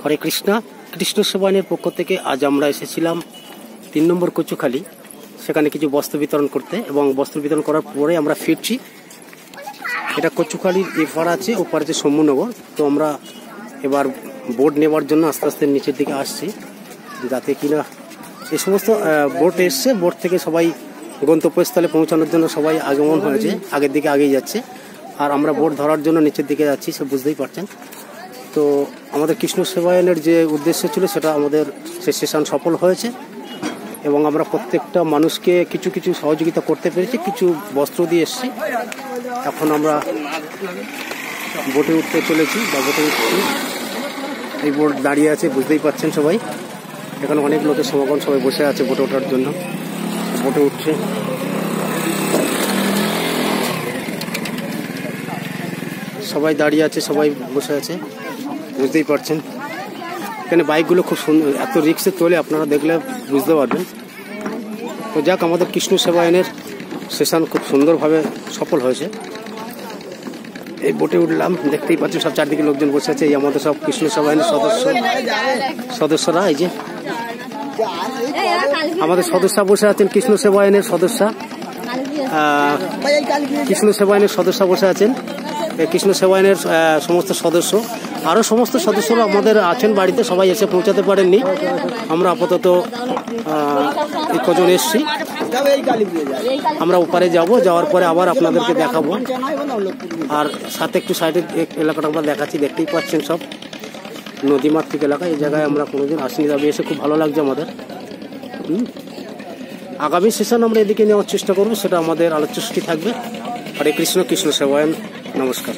হরে কৃষ্ণা। কৃষ্ণ সেবায়নের পক্ষ থেকে আজ আমরা এসেছিলাম 3 নম্বর কচুখালি, সেখানে কিছু বস্ত্র বিতরণ করতে, এবং বস্ত্র বিতরণ করার পরে আমরা ফিরছি। এটা কচুখালির এপার আছে, ওপার আছে শম্ভুনগর। তো আমরা এবার বোট নেওয়ার জন্য আস্তে আস্তে নিচের দিকে আসছি, যাতে কিনা এই সমস্ত বোট এসছে, বোট থেকে সবাই গন্তব্যস্থলে পৌঁছানোর জন্য সবাই আগমন হয়েছে, আগের দিকে আগেই যাচ্ছে। আর আমরা বোট ধরার জন্য নিচের দিকে যাচ্ছি, সব বুঝতেই পারছেন। তো আমাদের কৃষ্ণ সেবায়নের যে উদ্দেশ্য ছিল সেটা আমাদের সে সেশন সফল হয়েছে, এবং আমরা প্রত্যেকটা মানুষকে কিছু কিছু সহযোগিতা করতে পেরেছি, কিছু বস্ত্র দিয়ে এসেছি। এখন আমরা বোটে উঠতে চলেছি বা বোটে উঠছি। এই বোট দাঁড়িয়ে আছে, বুঝতেই পারছেন সবাই। এখানে অনেক লোকের সমাগম, সবাই বসে আছে বোটে ওঠার জন্য। বোটে উঠছে, সবাই দাঁড়িয়ে আছে, সবাই বসে আছে, বুঝতেই পারছেন। এখানে বাইকগুলো খুব সুন্দর, এত রিক্সে তোলে, আপনারা দেখলে বুঝতে পারবেন। তো যাক, আমাদের কৃষ্ণ সেবায়নের সেশন খুব সুন্দরভাবে সফল হয়েছে। এই বোটে উঠলাম, দেখতেই পাচ্ছেন সব চারদিকে লোকজন বসে আছে। এই আমাদের সব কৃষ্ণ সেবায়নের সদস্যরা, এই যে আমাদের সদস্যা বসে আছেন, কৃষ্ণ সেবায়নের সদস্যা, কৃষ্ণ সেবায়নের সদস্যা বসে আছেন। কৃষ্ণ সেবায়নের সমস্ত সদস্য, আরও সমস্ত সদস্যরা আমাদের আছেন বাড়িতে, সবাই এসে পৌঁছাতে পারেননি। আমরা আপাতত এই কজন এসছি, আমরা ওপারে যাব, যাওয়ার পরে আবার আপনাদেরকে দেখাবো। আর সাথে একটু সাইডের এলাকাটা আমরা দেখাচ্ছি, দেখতেই পাচ্ছেন সব নদীমাতৃক এলাকা। এই জায়গায় আমরা কোনোদিন আসিনি, তবে এসে খুব ভালো লাগছে আমাদের। আগামী সেশন আমরা এদিকে নেওয়ার চেষ্টা করবো, সেটা আমাদের আলোচ্যসূচি থাকবে। হরে কৃষ্ণ, কৃষ্ণ সেবায়ন, নমস্কার।